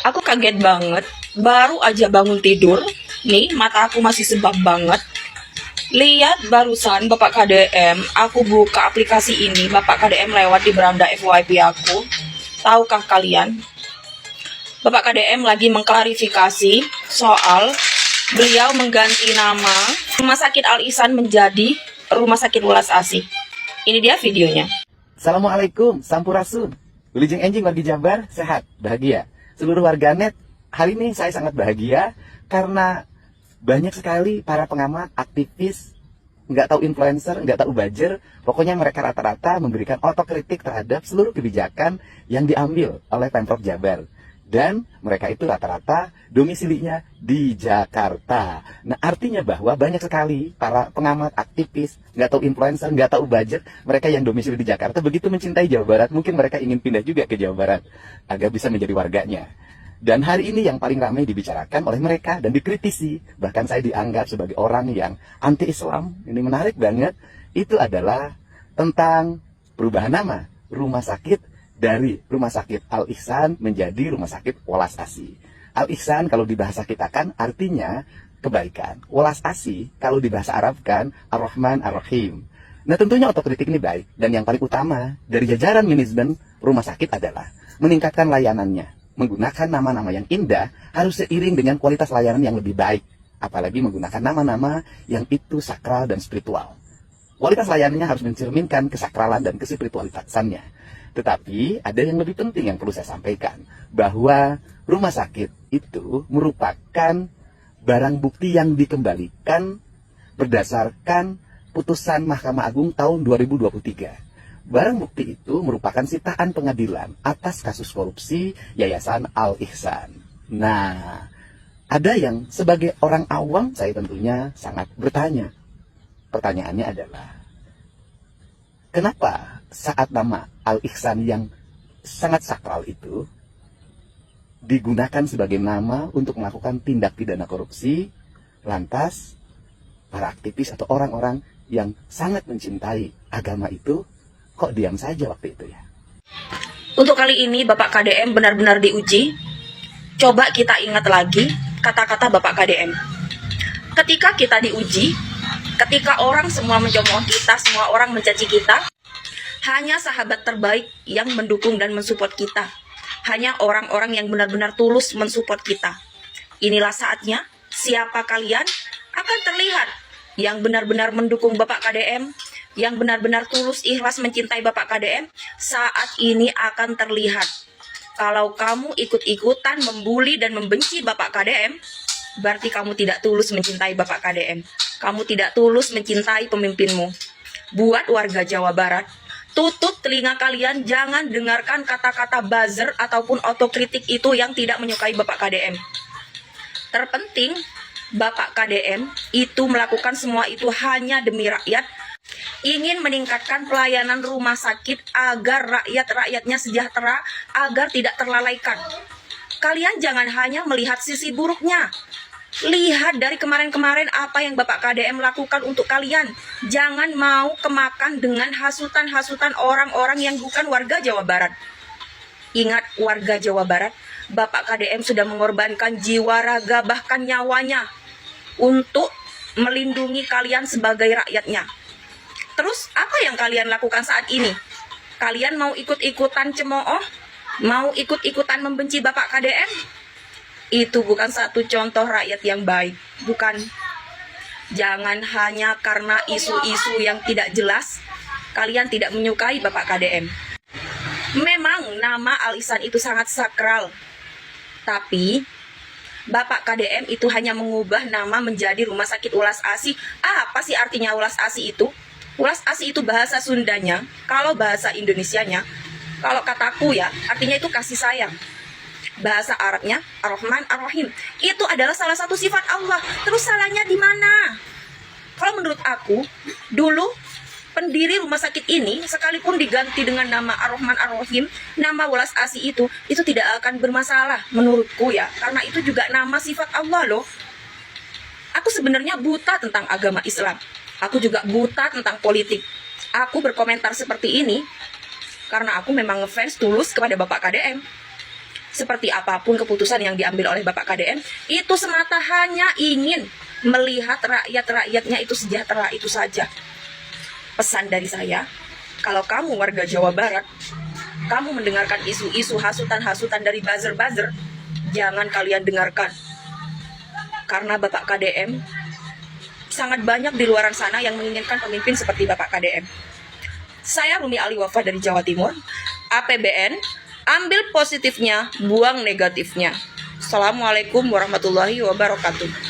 Aku kaget banget, baru aja bangun tidur, nih mata aku masih sebab banget. Lihat barusan Bapak KDM, aku buka aplikasi ini, Bapak KDM lewat di beranda FYP aku. Tahukah kalian, Bapak KDM lagi mengklarifikasi soal beliau mengganti nama Rumah Sakit Al Ihsan menjadi Rumah Sakit Welas Asih. Ini dia videonya. Assalamualaikum, Sampurasun. Wilujeng Enjing wargi Jabar, sehat, bahagia. Seluruh warganet, hari ini saya sangat bahagia karena banyak sekali para pengamat, aktivis, nggak tahu influencer, nggak tahu buzzer, pokoknya mereka rata-rata memberikan otokritik terhadap seluruh kebijakan yang diambil oleh Pemprov Jabar. Dan mereka itu rata-rata domisilinya di Jakarta. Nah, artinya bahwa banyak sekali para pengamat, aktivis, nggak tahu influencer, nggak tahu budget, mereka yang domisili di Jakarta begitu mencintai Jawa Barat, mungkin mereka ingin pindah juga ke Jawa Barat agar bisa menjadi warganya. Dan hari ini yang paling ramai dibicarakan oleh mereka dan dikritisi, bahkan saya dianggap sebagai orang yang anti-Islam, ini menarik banget, itu adalah tentang perubahan nama rumah sakit dari Rumah Sakit Al Ihsan menjadi Rumah Sakit Welas Asih. Al Ihsan kalau di bahasa kita kan artinya kebaikan. Welas Asih kalau di bahasa Arab kan Ar-Rahman Ar-Rahim. Nah, tentunya otokritik ini baik, dan yang paling utama dari jajaran manajemen rumah sakit adalah meningkatkan layanannya. Menggunakan nama-nama yang indah harus seiring dengan kualitas layanan yang lebih baik, apalagi menggunakan nama-nama yang itu sakral dan spiritual. Kualitas layanannya harus mencerminkan kesakralan dan kespiritualitasannya. Tetapi ada yang lebih penting yang perlu saya sampaikan, bahwa rumah sakit itu merupakan barang bukti yang dikembalikan berdasarkan putusan Mahkamah Agung tahun 2023. Barang bukti itu merupakan sitaan pengadilan atas kasus korupsi Yayasan Al Ihsan. Nah, ada yang sebagai orang awam saya tentunya sangat bertanya. Pertanyaannya adalah, kenapa saat nama Al Ihsan yang sangat sakral itu digunakan sebagai nama untuk melakukan tindak pidana korupsi, lantas para aktivis atau orang-orang yang sangat mencintai agama itu kok diam saja waktu itu ya? Untuk kali ini Bapak KDM benar-benar diuji. Coba kita ingat lagi kata-kata Bapak KDM. Ketika kita diuji, ketika orang semua mencemooh kita, semua orang mencaci kita, hanya sahabat terbaik yang mendukung dan mensupport kita. Hanya orang-orang yang benar-benar tulus mensupport kita. Inilah saatnya siapa kalian akan terlihat yang benar-benar mendukung Bapak KDM, yang benar-benar tulus ikhlas mencintai Bapak KDM. Saat ini akan terlihat. Kalau kamu ikut-ikutan membuli dan membenci Bapak KDM, berarti kamu tidak tulus mencintai Bapak KDM. Kamu tidak tulus mencintai pemimpinmu. Buat warga Jawa Barat, tutup telinga kalian, jangan dengarkan kata-kata buzzer ataupun otokritik itu yang tidak menyukai Bapak KDM. Terpenting, Bapak KDM itu melakukan semua itu hanya demi rakyat, ingin meningkatkan pelayanan rumah sakit agar rakyat-rakyatnya sejahtera, agar tidak terlalaikan. Kalian jangan hanya melihat sisi buruknya. Lihat dari kemarin-kemarin apa yang Bapak KDM lakukan untuk kalian. Jangan mau kemakan dengan hasutan-hasutan orang-orang yang bukan warga Jawa Barat. Ingat warga Jawa Barat, Bapak KDM sudah mengorbankan jiwa, raga, bahkan nyawanya untuk melindungi kalian sebagai rakyatnya. Terus apa yang kalian lakukan saat ini? Kalian mau ikut-ikutan cemooh? Mau ikut-ikutan membenci Bapak KDM? Itu bukan satu contoh rakyat yang baik, bukan. Jangan hanya karena isu-isu yang tidak jelas, kalian tidak menyukai Bapak KDM. Memang nama Al Ihsan itu sangat sakral, tapi Bapak KDM itu hanya mengubah nama menjadi Rumah Sakit Welas Asih. Apa sih artinya Welas Asih itu? Welas Asih itu bahasa Sundanya, kalau bahasa Indonesianya, kalau kataku ya, artinya itu kasih sayang. Bahasa Arabnya Ar-Rahman Ar-Rahim. Itu adalah salah satu sifat Allah. Terus salahnya di mana? Kalau menurut aku, dulu pendiri rumah sakit ini sekalipun diganti dengan nama Ar-Rahman Ar-Rahim, nama Welas Asih itu tidak akan bermasalah menurutku ya, karena itu juga nama sifat Allah loh. Aku sebenarnya buta tentang agama Islam. Aku juga buta tentang politik. Aku berkomentar seperti ini karena aku memang ngefans tulus kepada Bapak KDM. seperti apapun keputusan yang diambil oleh Bapak KDM, itu semata hanya ingin melihat rakyat-rakyatnya itu sejahtera, itu saja. Pesan dari saya, kalau kamu warga Jawa Barat, kamu mendengarkan isu-isu hasutan-hasutan dari buzzer-buzzer, jangan kalian dengarkan. Karena Bapak KDM sangat banyak di luaran sana yang menginginkan pemimpin seperti Bapak KDM. Saya Rumi Ali Wafa dari Jawa Timur. APBN, ambil positifnya, buang negatifnya. Assalamualaikum warahmatullahi wabarakatuh.